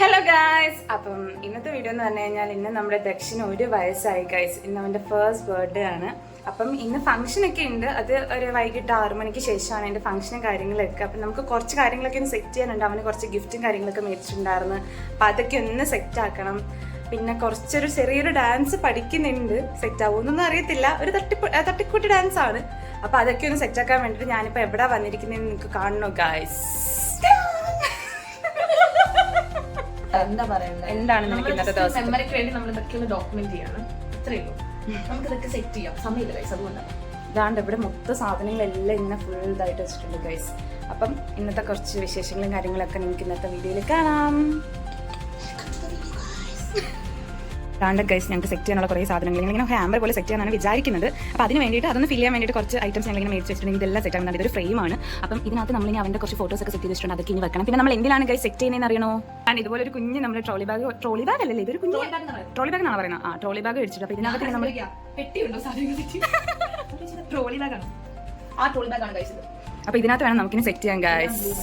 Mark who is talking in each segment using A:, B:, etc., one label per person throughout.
A: Hello guys, അപ്പം ഇന്നത്തെ video എന്ന് പറഞ്ഞു കഴിഞ്ഞാൽ ഇന്ന് നമ്മുടെ ദക്ഷിന് 1 വയസ്സായി ഗൈസ്. ഇന്ന് അവൻ്റെ ഫസ്റ്റ് ബർത്ത്ഡേ ആണ്. അപ്പം ഇന്ന് ഫംഗ്ഷനൊക്കെ ഉണ്ട്. അത് ഒരു വൈകിട്ട് 6 മണിക്ക് ശേഷമാണ് എൻ്റെ ഫംഗ്ഷനും കാര്യങ്ങളൊക്കെ. അപ്പം നമുക്ക് കുറച്ച് കാര്യങ്ങളൊക്കെ ഒന്ന് സെറ്റ് ചെയ്യാനുണ്ട്. അവന് കുറച്ച് ഗിഫ്റ്റും കാര്യങ്ങളൊക്കെ മേടിച്ചിട്ടുണ്ടായിരുന്നു. അപ്പം അതൊക്കെ ഒന്ന് സെറ്റ് ആക്കണം. പിന്നെ കുറച്ചൊരു ചെറിയൊരു ഡാൻസ് പഠിക്കുന്നുണ്ട്. സെറ്റ് ആവുമെന്നൊന്നും അറിയത്തില്ല. ഒരു തട്ടിക്കൂട്ടി ഡാൻസ് ആണ്. അപ്പം അതൊക്കെ ഒന്ന് സെറ്റ് ആക്കാൻ വേണ്ടിയിട്ട് ഞാനിപ്പോൾ എവിടെ വന്നിരിക്കുന്നതെന്ന് നിങ്ങൾക്ക് കാണണോ ഗായ്സ്?
B: എന്താ പറയുന്നത്,
A: എന്താണ് നിനക്ക് ഇന്നത്തെ ദിവസം?
B: മെമ്മറിക്ക് വേണ്ടി നമ്മൾ ഇതൊക്കെ ഒന്ന് ഡോക്യുമെന്റ് ചെയ്യാണ്. ഇത്രയേ ഉള്ളൂ. നമുക്ക് ഇതൊക്കെ സെറ്റ് ചെയ്യാം. സമയമില്ല ഗൈസ്, അതുകൊണ്ടാണ്.
A: ഇതാണ്ട് ഇവിടെ മൊത്തം സാധനങ്ങളെല്ലാം ഇങ്ങനെ ഫുൾ ഇതായിട്ട് വെച്ചിട്ടുണ്ട് ഗൈസ്. അപ്പം ഇന്നത്തെ കുറച്ച് വിശേഷങ്ങളും കാര്യങ്ങളൊക്കെ നിങ്ങൾക്ക് ഇന്നത്തെ വീഡിയോയിൽ കാണാം. ഇതാണ്ട് ഗൈസ്, ഞങ്ങൾക്ക് സെറ്റ് ചെയ്യാനുള്ള കുറേ സാധനങ്ങൾ ഇങ്ങനെ ഹാമ്പർ പോലെ സെറ്റ് ചെയ്യാനാണ് വിചാരിക്കുന്നത്. അപ്പോൾ അതിന് വേണ്ടിയിട്ട് അതൊന്ന് ഫിൽ ചെയ്യാൻ വേണ്ടിയിട്ട് കുറച്ച് ഐറ്റംസ് ഞങ്ങളിങ്ങനെ മേടിച്ച് വെച്ചിട്ടുണ്ടെങ്കിൽ ഇതെല്ലാം സെറ്റ് ആകുന്നത്. ഇതൊരു ഫ്രെയിമാണ്. അപ്പം ഇതിനകത്ത് നമ്മളിനി അവൻ്റെ കുറച്ച് ഫോട്ടോസ് ഒക്കെ സെറ്റ് ചെയ്ത് വെച്ചിട്ടുണ്ട്. അതൊക്കെ ഇനി വെക്കണം. പിന്നെ നമ്മൾ എന്തിനാണ് ഗൈസ് സെറ്റ് ചെയ്യുന്നതെന്ന് അറിയണോ? ഞാൻ ഇതുപോലെ ഒരു കുഞ്ഞ് നമ്മുടെ ട്രോളി ബാഗ് അല്ലല്ലേ, ഇതൊരു കുഞ്ഞ് ട്രോളി ബാഗ് എന്നാണ് പറയുന്നത്. ട്രോളി ബാഗ് മേടിച്ചിട്ട് അപ്പോൾ ഇതിനകത്ത് നമ്മൾ
B: ട്രോളി ബാഗാണ്. ആ ട്രോളി ബാഗാണ് ഗൈസ് ഇത്.
A: അപ്പോൾ ഇതിനകത്ത് വേണം നമുക്കിനി സെറ്റ് ചെയ്യാൻ ഗൈസ്.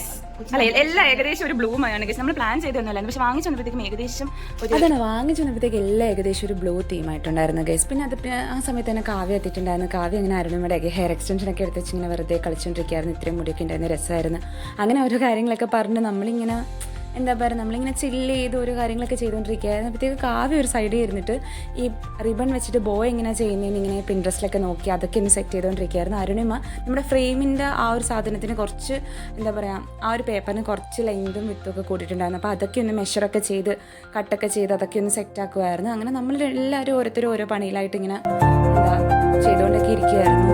A: അല്ല, എല്ലാം ഏകദേശം ഒരു ബ്ലൂ മയാണ് ഗൈസ്. നമ്മൾ പ്ലാൻ ചെയ്തൊന്നുമല്ല, പക്ഷെ വാങ്ങിച്ചു വന്നപ്പോഴത്തേക്കും ഏകദേശം
C: അതാണ് വാങ്ങിച്ചു വന്നപ്പോഴത്തേക്ക് എല്ലാം ഏകദേശം ഒരു ബ്ലൂ തീമായിട്ടുണ്ടായിരുന്നു ഗൈസ്. പിന്നെ അത് ആ സമയത്ത് തന്നെ കാവ്യ എത്തിയിട്ടുണ്ടായിരുന്നു. കാവ്യ അങ്ങനെ അരുണിയുടെ ഹെയർ എക്സ്റ്റൻഷനൊക്കെ എടുത്ത് വെച്ച് ഇങ്ങനെ വെറുതെ കളിച്ചുകൊണ്ടിരിക്കുകയായിരുന്നു. ഇത്രയും മുടിയൊക്കെ ഉണ്ടായിരുന്ന രസമായിരുന്നു. അങ്ങനെ ഓരോ കാര്യങ്ങളൊക്കെ പറഞ്ഞ് നമ്മളിങ്ങനെ എന്താ പറയുക, നമ്മളിങ്ങനെ ചില്ല് ചെയ്ത് ഓരോ കാര്യങ്ങളൊക്കെ ചെയ്തുകൊണ്ടിരിക്കുകയായിരുന്നു. അപ്പോഴത്തേക്ക് കാവ്യ ഒരു സൈഡിൽ ഇരുന്നിട്ട് ഈ റിബൺ വെച്ചിട്ട് ബോയ് എങ്ങനെ ചെയ്യുന്നതെന്ന് ഇങ്ങനെ പിൻട്രസ്റ്റിലൊക്കെ നോക്കി അതൊക്കെ ഒന്ന് സെറ്റ് ചെയ്തുകൊണ്ടിരിക്കുകയായിരുന്നു. അരുണിമ നമ്മുടെ ഫ്രെയിമിൻ്റെ ആ ഒരു സാധനത്തിന് കുറച്ച് എന്താ പറയുക, ആ ഒരു പേപ്പറിന് കുറച്ച് ലെങ്തും വിത്തുമൊക്കെ കൂട്ടിയിട്ടുണ്ടായിരുന്നു. അപ്പോൾ അതൊക്കെ ഒന്ന് മെഷറൊക്കെ ചെയ്ത് കട്ടൊക്കെ ചെയ്ത് അതൊക്കെ ഒന്ന് സെറ്റ് ആക്കുമായിരുന്നു. അങ്ങനെ നമ്മൾ എല്ലാവരും ഓരോരുത്തരും ഓരോ പണിയിലായിട്ട് ഇങ്ങനെ എന്താ ചെയ്തുകൊണ്ടൊക്കെ ഇരിക്കുകയായിരുന്നു.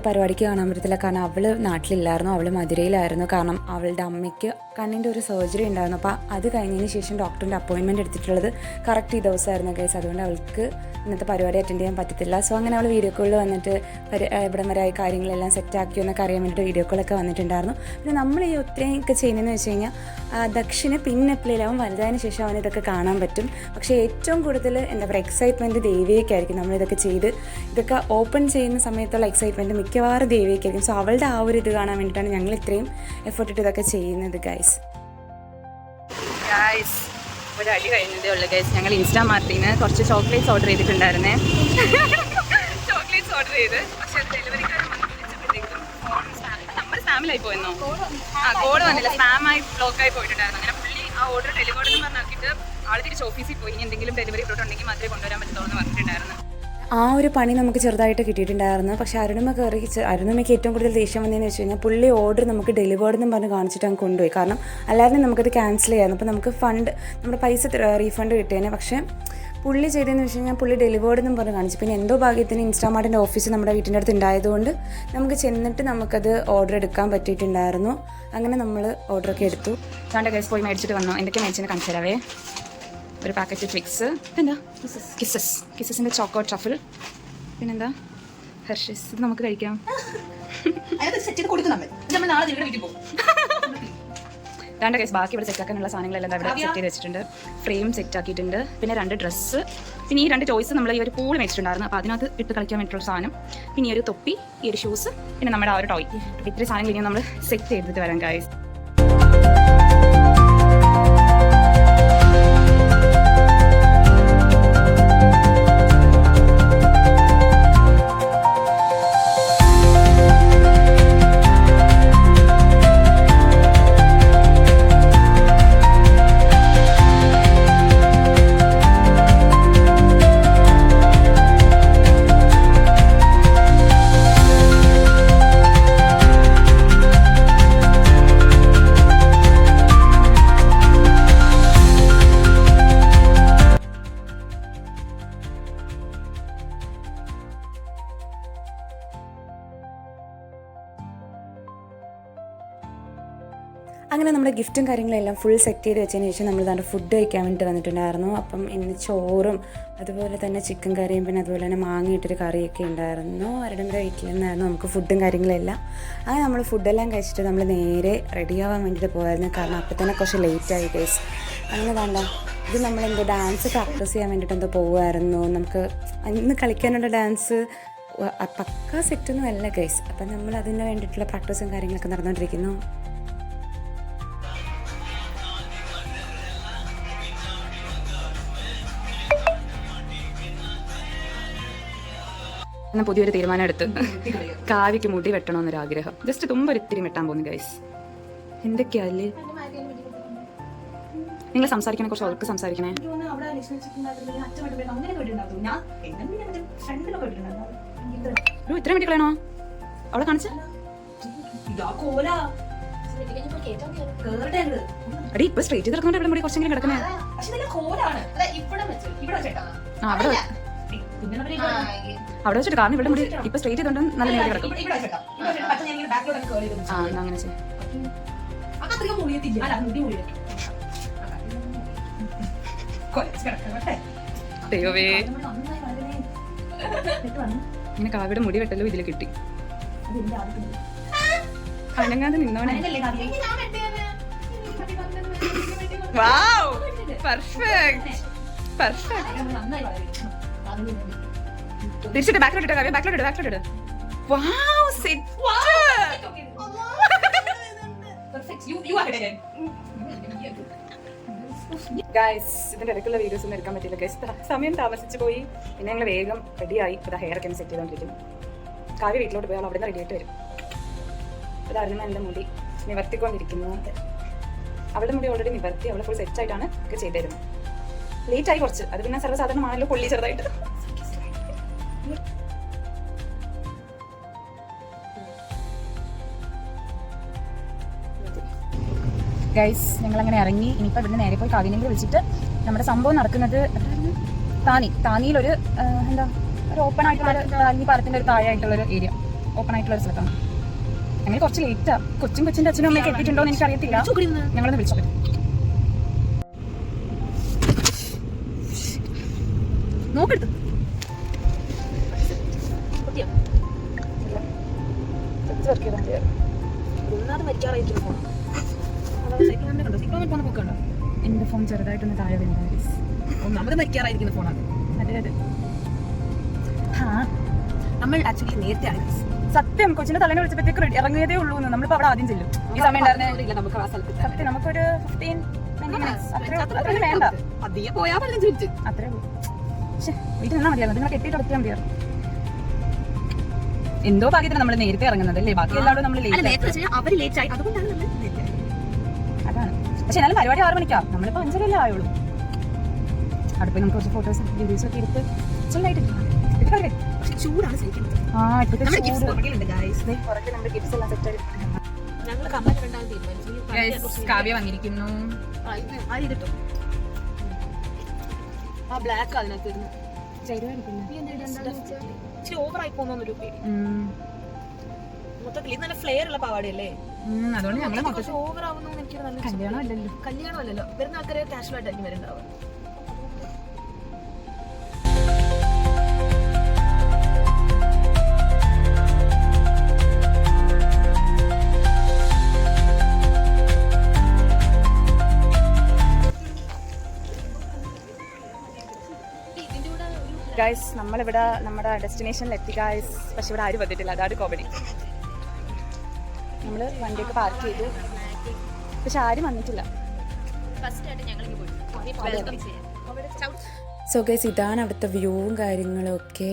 C: പരിപാടിക്ക് കാണാൻ പറ്റത്തില്ല, കാരണം അവൾ നാട്ടിലില്ലായിരുന്നു, അവൾ മധുരയിലായിരുന്നു. കാരണം അവളുടെ അമ്മയ്ക്ക് കണ്ണിൻ്റെ ഒരു സർജറി ഉണ്ടായിരുന്നു. അപ്പോൾ അത് കഴിഞ്ഞതിന് ശേഷം ഡോക്ടറിൻ്റെ അപ്പോയിൻമെൻറ്റ് എടുത്തിട്ടുള്ളത് കറക്റ്റ് ഈ ദിവസമായിരുന്നു ഗൈസ്. അതുകൊണ്ട് അവൾക്ക് ഇന്നത്തെ പരിപാടി അറ്റൻഡ് ചെയ്യാൻ പറ്റത്തില്ല. സോ അങ്ങനെ അവൾ വീഡിയോ കോളിൽ വന്നിട്ട് ഇവിടം വരെ ആയി കാര്യങ്ങളെല്ലാം സെറ്റാക്കിയോ എന്നൊക്കെ അറിയാൻ വേണ്ടിയിട്ട് വീഡിയോ കോളൊക്കെ വന്നിട്ടുണ്ടായിരുന്നു. പിന്നെ നമ്മൾ ഈ ഒത്തിരിയൊക്കെ ചെയ്യുന്നതെന്ന് വെച്ച് കഴിഞ്ഞാൽ ദക്ഷിന് പിന്നെ എപ്പോഴേലും വലുതായതിനു ശേഷം അവന് ഇതൊക്കെ കാണാൻ പറ്റും. പക്ഷേ ഏറ്റവും കൂടുതൽ എന്താ പറയുക, എക്സൈറ്റ്മെൻറ്റ് ദേവിയൊക്കെയായിരിക്കും. നമ്മളിതൊക്കെ ചെയ്ത് ഇതൊക്കെ ഓപ്പൺ ചെയ്യുന്ന സമയത്തുള്ള എക്സൈറ്റ്മെൻറ്റ് മിക്കവാറും ദേവിയൊക്കെയായിരിക്കും. സോ അവളുടെ ആ ഒരു ഇത് കാണാൻ വേണ്ടിയിട്ടാണ് ഞങ്ങൾ ഇത്രയും എഫേർട്ട് ഇട്ട് ഇതൊക്കെ ചെയ്യുന്നത് ഗൈസ്.
A: ഒരു അടി കഴിഞ്ഞതേ ഉള്ളൂ ഗൈസ്. ഞങ്ങൾ ഇൻസ്റ്റാമാർട്ടിൽ നിന്ന് കുറച്ച് ചോക്ലേറ്റ്സ് ഓർഡർ ചെയ്തിട്ടുണ്ടായിരുന്നേ. ചോക്ലേറ്റ്സ് ഓർഡർ ചെയ്ത് പക്ഷേ അത് ഡെലിവറിക്കാരൻ വന്ന് വിളിച്ചപ്പോഴത്തേക്കും നമ്മൾ സ്പാമിലായി പോയെന്നോ, കോഡ് വന്നില്ല, സ്പാമായി ബ്ലോക്കായി പോയിട്ടുണ്ടായിരുന്നു. അങ്ങനെ പുള്ളി ആ ഓർഡർ ഡെലിവേർഡ് എന്ന് പറഞ്ഞാക്കിയിട്ട് ആൾ തിരിച്ച് ഓഫീസിൽ പോയി ഇനി എന്തെങ്കിലും ഡെലിവറി ഇട്ടുണ്ടെങ്കിൽ മാത്രമേ കൊണ്ടുവരാൻ പറ്റുള്ളൂ എന്ന് പറഞ്ഞിട്ടുണ്ടായിരുന്നു.
C: ആ ഒരു പണി നമുക്ക് ചെറുതായിട്ട് കിട്ടിയിട്ടുണ്ടായിരുന്നു. പക്ഷേ അരുണിമയ്ക്ക് ഏറ്റവും കൂടുതൽ ദേഷ്യം വന്നതെന്ന് വെച്ച് കഴിഞ്ഞാൽ പുള്ളി ഓർഡർ നമുക്ക് ഡെലിവേർഡ് എന്നും പറഞ്ഞ് കാണിച്ചിട്ട് അങ്ങ് കൊണ്ടുപോയി. കാരണം അല്ലാതെ നമുക്കത് ക്യാൻസൽ ചെയ്യായിരുന്നു. അപ്പോൾ നമുക്ക് നമ്മുടെ പൈസ റീഫണ്ട് കിട്ടിയേനെ. പക്ഷേ പുള്ളി ചെയ്തതെന്ന് വെച്ച് കഴിഞ്ഞാൽ പുള്ളി ഡെലിവേർഡ് എന്നും പറഞ്ഞ് കാണിച്ചു. പിന്നെ എന്തോ ഭാഗ്യത്തിന് ഇൻസ്റ്റാമാർട്ടിൻ്റെ ഓഫീസ് നമ്മുടെ വീട്ടിൻ്റെ അടുത്ത് ഉണ്ടായതുകൊണ്ട് നമുക്ക് ചെന്നിട്ട് നമുക്കത് ഓർഡർ എടുക്കാൻ പറ്റിയിട്ടുണ്ടായിരുന്നു. അങ്ങനെ നമ്മൾ ഓർഡറൊക്കെ എടുത്തു.
A: ഞാൻ ഗൈസ് പോയി മേടിച്ചിട്ട് വന്നു. എന്തൊക്കെ മേടിച്ചെന്ന് കാണിച്ചു തരാവേ. ഒരു പാക്കറ്റ് ട്വിക്സ്, ഇതെന്താ കിസസിൻ്റെ ചോക്കോ ട്രഫിൾ, പിന്നെന്താ ഹെർഷീസ്. ഇത് നമുക്ക് കഴിക്കാം. രണ്ട് കേസ് ബാക്കി ഇവിടെ സെറ്റാക്കാനുള്ള സാധനങ്ങളെല്ലാം ഇവിടെ സെറ്റ് ചെയ്ത് വെച്ചിട്ടുണ്ട്. ഫ്രെയിം സെറ്റ് ആക്കിയിട്ടുണ്ട്. പിന്നെ 2 ഡ്രസ്സ്, പിന്നെ ഈ 2 ചോയ്സ് നമ്മൾ ഈ ഒരു പൂൾ മേടിച്ചിട്ടുണ്ടായിരുന്നു. അപ്പോൾ അതിനകത്ത് ഇട്ട് കളിക്കാൻ വേണ്ടിയിട്ടുള്ള സാധനം, പിന്നെ ഈ ഒരു തൊപ്പി, ഈ ഒരു ഷൂസ്, പിന്നെ നമ്മുടെ ആ ഒരു ടോയ്. ഇത്രയും സാധനങ്ങൾ ഇനി നമ്മൾ സെറ്റ് ചെയ്തിട്ട് വരാം ഗൈസ്.
C: അങ്ങനെ നമ്മുടെ ഗിഫ്റ്റും കാര്യങ്ങളെല്ലാം ഫുൾ സെറ്റ് ചെയ്ത് വെച്ചതിന് ശേഷം നമ്മൾ തന്നെ ഫുഡ് കഴിക്കാൻ വേണ്ടിയിട്ട് വന്നിട്ടുണ്ടായിരുന്നു. അപ്പം ഇന്ന് ചോറും അതുപോലെ തന്നെ ചിക്കൻ കറിയും പിന്നെ അതുപോലെ തന്നെ മാങ്ങയിട്ടൊരു കറിയൊക്കെ ഉണ്ടായിരുന്നു. അവരുടെ വീട്ടിൽ നിന്നായിരുന്നു നമുക്ക് ഫുഡും കാര്യങ്ങളെല്ലാം. അങ്ങനെ നമ്മൾ ഫുഡെല്ലാം കഴിച്ചിട്ട് നമ്മൾ നേരെ റെഡിയാവാൻ വേണ്ടിയിട്ട് പോയായിരുന്നു. കാരണം അപ്പം തന്നെ കുറച്ച് ലേറ്റായി ഗൈസ്. അങ്ങനെ വേണ്ട ഇത് നമ്മളെന്തോ ഡാൻസ് പ്രാക്ടീസ് ചെയ്യാൻ വേണ്ടിയിട്ട് എന്തോ പോകുമായിരുന്നു. നമുക്ക് ഇന്ന് കളിക്കാനുള്ള ഡാൻസ് പക്കാ സെറ്റൊന്നും അല്ല ഗൈസ്. അപ്പം നമ്മൾ അതിന് വേണ്ടിയിട്ടുള്ള പ്രാക്ടീസും കാര്യങ്ങളൊക്കെ നടന്നുകൊണ്ടിരിക്കുന്നു.
A: എന്നാൽ പുതിയൊരു തീരുമാനം എടുത്ത് കാവ്യക്ക് മുടി വെട്ടണമെന്നൊരാഗ്രഹം. ജസ്റ്റ് തുമ്പൊരിത്തിരി വെട്ടാൻ പോകുന്നു ഗൈസ്. എന്തൊക്കെയല്ലേ നിങ്ങൾ സംസാരിക്കണേ, കുറച്ച് അവർക്ക് സംസാരിക്കണേ. ഇത്രയും വേണ്ടി കളയണോ? അവളെ കാണിച്ച അടി ഇപ്പൊ സ്ട്രേറ്റ് ചെയ്ത് കിടക്കുന്നുണ്ട്. ഇവിടെ മുടി കുറച്ചെങ്കിലും കിടക്കണേ. അവിടെ വെച്ചിട്ട് കാരണം ഇവിടെ മുടി ഇപ്പൊ സ്ട്രേറ്റ് ചെയ്തോണ്ട് നല്ല നീട്ടി കിടക്കും. അങ്ങനെ ചെയ്യും. ദൈവമേ, ഇങ്ങനെ കാവ്യയുടെ മുടി വെട്ടല്ലോ ഇതിൽ കിട്ടി. അനങ്ങാതെ നിന്നോണേ. Wow, perfect perfect. തിരിച്ചിട്ട് ബാക്കിലോട്ട് കാവ്യ, ബാക്കിലോട്ട്. Wow, set. ഗൈസ്, ഇതിന്റെ ഇടയ്ക്കുള്ള വീഡിയോസ് ഒന്നും എടുക്കാൻ പറ്റില്ല ഗൈസ്. സമയം താമസിച്ചു പോയി. പിന്നെ ഞങ്ങൾ വേഗം റെഡിയായി. ഇപ്പോൾ ഹെയർ ഒക്കെ സെറ്റ് ചെയ്തോണ്ടിരിക്കുന്നു. കാവ്യ വീട്ടിലോട്ട് പോയാൽ അവിടെ നിന്ന് റെഡി ആയിട്ട് വരും. അതായിരുന്നു എൻ്റെ മുടി നിവർത്തിക്കൊണ്ടിരിക്കുന്നു. അവളുടെ മുടി ഓൾറെഡി നിവർത്തി. അവളെ ഫുൾ സെറ്റ് ആയിട്ടാണ് ഒക്കെ ചെയ്തിരുന്നത്. ലേറ്റ് ആയി കുറച്ച്. അത് പിന്നെ സർവ്വസാധാരണമാണല്ലോ, പൊള്ളി ചെറുതായിട്ട്. ഗൈസ്, ഞങ്ങളങ്ങനെ ഇറങ്ങി. ഇനിയിപ്പോൾ ഇവിടുന്ന് നേരെ പോയി കാവ്യനെങ്കിൽ വിളിച്ചിട്ട് നമ്മുടെ സംഭവം നടക്കുന്നത് താനിയിലൊരു എന്താ ഒരു ഓപ്പൺ ആയിട്ടുള്ള താനി പാലത്തിൻ്റെ ഒരു താഴെയായിട്ടുള്ളൊരു ഏരിയ, ഓപ്പൺ ആയിട്ടുള്ളൊരു സ്ഥലത്താണ്. അങ്ങനെ കുറച്ച് ലേറ്റാ. കൊച്ചിൻ്റെ അച്ഛനും അമ്മയൊക്കെ എത്തിയിട്ടുണ്ടോ എന്ന് എനിക്കറിയത്തില്ല. ഞങ്ങളൊന്ന് വിളിച്ചോട്ടെ. നോക്കെടുത്ത് എന്റെ ഫോൺ ചെറുതായിട്ടൊന്ന് താഴെ വരുന്നത്.
B: ഒന്നാമത് മരിക്കാറായിരിക്കുന്ന ഫോണാണ്.
A: അതെ അതെ.
B: നമ്മൾ ആക്ച്വലി നേരത്തെ
A: സത്യം കൊച്ചിന്റെ തലേനെ വിളിച്ചപ്പോഴത്തേക്ക് ഇറങ്ങിയതേ ഉള്ളൂ. നമ്മളിപ്പോ അവിടെ ആദ്യം ചെല്ലും. ഈ സമയം ഉണ്ടായിരുന്നില്ല നമുക്ക് ആ സ്ഥലത്ത്. സത്യം നമുക്കൊരു 15-20 മിനിറ്റ്സ് അത്രയും വേണ്ട.
B: പതിയെ പോയാൽ 15 മിനിറ്റ്
A: അത്രേ ഉള്ളൂ. പക്ഷെ വീട്ടിൽ നിന്നാ മതിയായിരുന്നു. നിങ്ങൾ കെട്ടിയിട്ട് അടുത്താൽ മതിയായിരുന്നു. എന്തോ ഭാഗ്യത്തിന് നമ്മൾ നേരത്തെ ഇറങ്ങുന്നത് അല്ലേ. ബാക്കി എല്ലാവരും നമ്മൾ ലേറ്റ് ആയി. അതാണ്. പക്ഷെ എന്നാലും പരിപാടി 6 മണിക്കാണ്. നമ്മളിപ്പോ 5:30 ആയുള്ളൂ. അവിടെ പോയി നമുക്ക് കുറച്ച് ഫോട്ടോസും വീഡിയോസും ഒക്കെ എടുത്ത് ചൂടായിട്ട്
B: ചൂടാണ് ശരിക്കും.
A: കാവ്യ വന്നിരിക്കുന്നു.
B: ആ ബ്ലാക്ക് അതിനകത്ത് ഓവറായി പോകുന്നൊരു മൊത്തത്തിൽ നല്ല ഫ്ലെയർ ഉള്ള പാവാടയല്ലേ.
A: അതുകൊണ്ട് ഞങ്ങൾ
B: ഓവർ ആവുന്നു. എനിക്ക് നല്ല കല്യാണം അല്ലല്ലോ. വരുന്ന ആൾക്കാരെ കാഷ്വൽ ആയിട്ടായിരിക്കും വരുന്നുണ്ടാവുക.
A: ഗൈസ്, നമ്മളിവിടെ നമ്മുടെ ഡെസ്റ്റിനേഷനിലെത്തി ഗൈസ്. പക്ഷെ ഇവിടെ ആരും വന്നിട്ടില്ല. അതാണ് കോമഡി. നമ്മൾ വണ്ടിയൊക്കെ പാർക്ക് ചെയ്തു, പക്ഷെ ആരും വന്നിട്ടില്ല.
C: സോ ഗൈസ്, ഇതാണ് അവിടുത്തെ വ്യൂവും കാര്യങ്ങളും ഒക്കെ.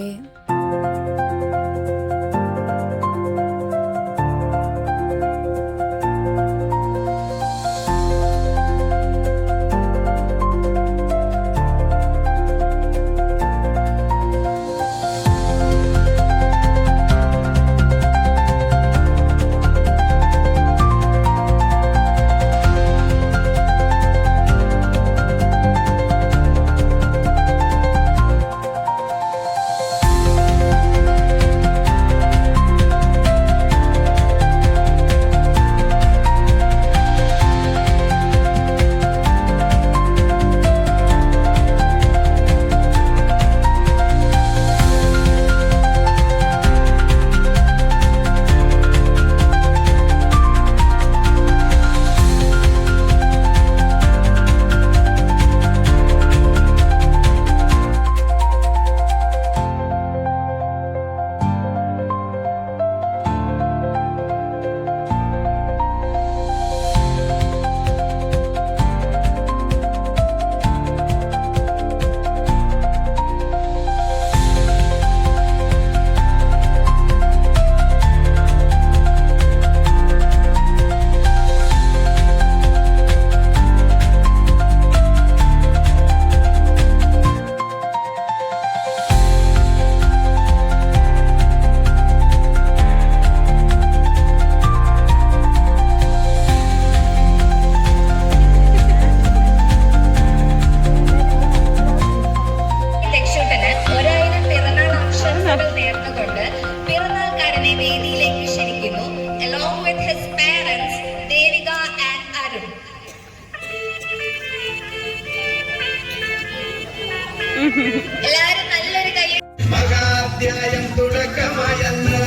D: എല്ലാവരും നല്ലൊരു കൈ
E: മഹാധ്യായം തുടക്കമായെന്ന്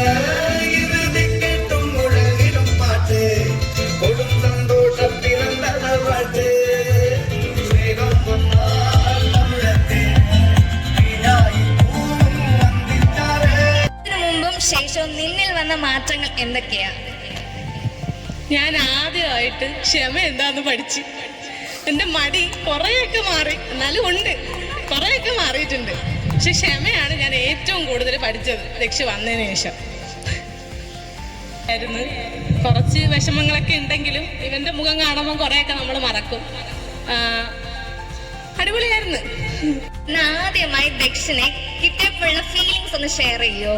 E: ഇരുതിക്കെട്ടും മുഴങ്ങിടും പാട്ട് കൊടും സന്തോഷം പിറന്ന പാട്ട് സ്നേഹം വന്നാൽ തമിഴത്തെ വീണായി പൂവും വന്ദിച്ചാറ്.
D: ഇതിനു മുമ്പും ശേഷവും നിന്നിൽ വന്ന മാറ്റങ്ങൾ എന്തൊക്കെയാ?
F: ഞാൻ ആദ്യമായിട്ട് ക്ഷമ എന്താന്ന് പഠിച്ച് എൻ്റെ മടി കുറേയൊക്കെ മാറി, എന്നാലും ഉണ്ട്, കുറേയൊക്കെ മാറിയിട്ടുണ്ട്. പക്ഷെ ക്ഷമയാണ് ഞാൻ ഏറ്റവും കൂടുതൽ പഠിച്ചത് രക്ഷ വന്നതിന് ശേഷം. ആയിരുന്നു കുറച്ച് വിഷമങ്ങളൊക്കെ ഉണ്ടെങ്കിലും ഇവൻ്റെ മുഖം കാണുമ്പോൾ കുറേയൊക്കെ നമ്മൾ മറക്കും. അടിപൊളിയായിരുന്നു.
D: ഇന്ന് ആദ്യമായി ദക്ഷിണെ കിട്ടിയപ്പോഴുള്ള ഫീലിങ്സ് ഒന്ന് ഷെയർ ചെയ്യോ?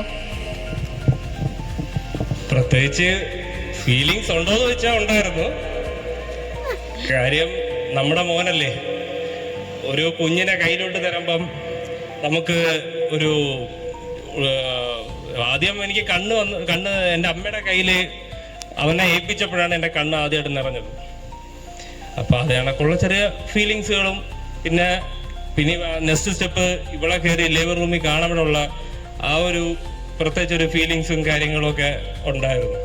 G: പ്രത്യേകിച്ച് ഫീലിങ്സ് ഉണ്ടോയെന്ന് വെച്ചാൽ ഉണ്ടായിരുന്നു. കാര്യം നമ്മുടെ മോനല്ലേ, ഒരു കുഞ്ഞിനെ കയ്യിലോട്ട് തരുമ്പം നമുക്ക് ഒരു ആദ്യം എനിക്ക് കണ്ണ് എൻ്റെ അമ്മയുടെ കയ്യിൽ അവനെ ഏൽപ്പിച്ചപ്പോഴാണ് എൻ്റെ കണ്ണ് ആദ്യമായിട്ട് നിറഞ്ഞത്. അപ്പോൾ അത് കണക്കുള്ള ചെറിയ ഫീലിങ്സുകളും പിന്നെ നെക്സ്റ്റ് സ്റ്റെപ്പ് ഇവിടെ കയറി ലേബർ റൂമിൽ കാണാനുള്ള ആ ഒരു പ്രത്യേകിച്ചൊരു ഫീലിങ്സും കാര്യങ്ങളും ഒക്കെ ഉണ്ടായിരുന്നു.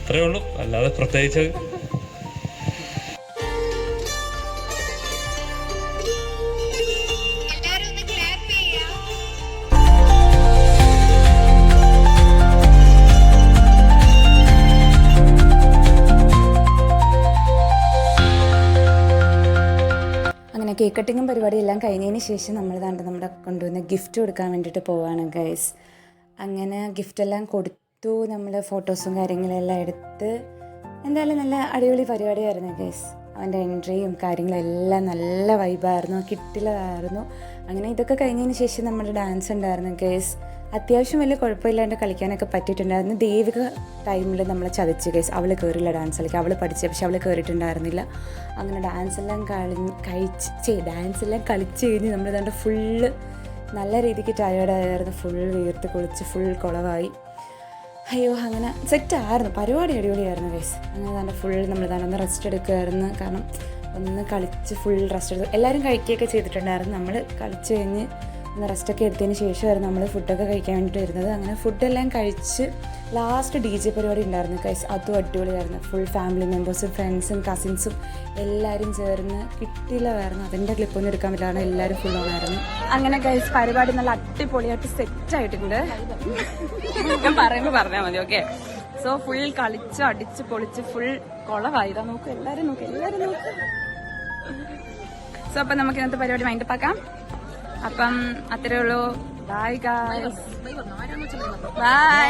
G: അത്രയേ ഉള്ളൂ, അല്ലാതെ പ്രത്യേകിച്ച്
D: എല്ലാവരും ഒന്ന് ക്ലാപ്പ് ചെയ്യാം.
C: അങ്ങനെ കേക്ക് കട്ടിങ്ങും പരിപാടിയെല്ലാം കഴിഞ്ഞതിന് ശേഷം നമ്മൾ നമ്മുടെ കൊണ്ടുവന്ന ഗിഫ്റ്റ് കൊടുക്കാൻ വേണ്ടിയിട്ട് പോവാണ് ഗൈസ്. അങ്ങനെ ഗിഫ്റ്റെല്ലാം കൊടുത്തു, നമ്മൾ ഫോട്ടോസും കാര്യങ്ങളെല്ലാം എടുത്ത് എന്തായാലും നല്ല അടിപൊളി പരിപാടിയായിരുന്നു ഗൈസ്. അവൻ്റെ എൻട്രിയും കാര്യങ്ങളെല്ലാം നല്ല വൈബായിരുന്നു, കിട്ടില്ലതായിരുന്നു. അങ്ങനെ ഇതൊക്കെ കഴിഞ്ഞതിന് ശേഷം നമ്മുടെ ഡാൻസ് ഉണ്ടായിരുന്നു ഗൈസ്. അത്യാവശ്യം വലിയ കുഴപ്പമില്ലാണ്ട് കളിക്കാനൊക്കെ പറ്റിയിട്ടുണ്ടായിരുന്നു. ദേവിക ടൈമിൽ നമ്മൾ ചതിച്ചു ഗൈസ്. അവൾ കയറില്ല ഡാൻസ് കളിക്കാൻ, അവൾ പഠിച്ചു പക്ഷെ അവൾ കയറിയിട്ടുണ്ടായിരുന്നില്ല. അങ്ങനെ ഡാൻസെല്ലാം കളിച്ച് കഴിഞ്ഞ് നമ്മൾ ഇതാണ്ട് ഫുള്ള് നല്ല രീതിക്ക് ടയേർഡായിരുന്നു. ഫുൾ വീർത്ത് കുളിച്ച് ഫുൾ കുളവായി. അയ്യോ, അങ്ങനെ സെറ്റായിരുന്നു, പരിപാടി അടിപൊളിയായിരുന്നു ഗൈസ്. അങ്ങനെ തന്നെ ഫുൾ നമ്മൾ തന്നെ റെസ്റ്റ് എടുക്കുമായിരുന്നു. കാരണം ഒന്ന് കളിച്ച് ഫുൾ റെസ്റ്റ് എടുത്തു. എല്ലാവരും കഴിക്കുകയൊക്കെ ചെയ്തിട്ടുണ്ടായിരുന്നു. നമ്മൾ കളിച്ച് കഴിഞ്ഞ് ഒന്ന് റെസ്റ്റൊക്കെ എടുത്തതിന് ശേഷമായിരുന്നു നമ്മൾ ഫുഡൊക്കെ കഴിക്കാൻ വേണ്ടിയിട്ട് വരുന്നത്. അങ്ങനെ ഫുഡെല്ലാം കഴിച്ച് ലാസ്റ്റ് DJ പരിപാടി ഉണ്ടായിരുന്നു ഗൈസ്. അതും അടിപൊളിയായിരുന്നു. ഫുൾ ഫാമിലി മെമ്പേഴ്സും ഫ്രണ്ട്സും കസിൻസും എല്ലാവരും ചേർന്ന് കിട്ടിയില്ലായിരുന്നു. അതിൻ്റെ ക്ലിപ്പൊന്നും എടുക്കാൻ പറ്റില്ല, എല്ലാവരും ഫുൾ ഓണായിരുന്നു.
A: അങ്ങനെ ഗൈസ് പരിപാടി നല്ല അടിപൊളിയായിട്ട് സെറ്റ് ആയിട്ടുണ്ട്. ഞാൻ പറയുമ്പോൾ പറഞ്ഞാൽ മതി, ഓക്കെ? സോ ഫുൾ കളിച്ച് അടിച്ച് പൊളിച്ച് ഫുൾ കുളവായിതാ. നോക്കൂ, എല്ലാവരും നോക്കും. സോ അപ്പം നമുക്ക് ഇന്നത്തെ പരിപാടി മൈൻഡപ്പ് ആക്കാം. അപ്പം അത്രേ ഉള്ളൂ. Bye guys, by.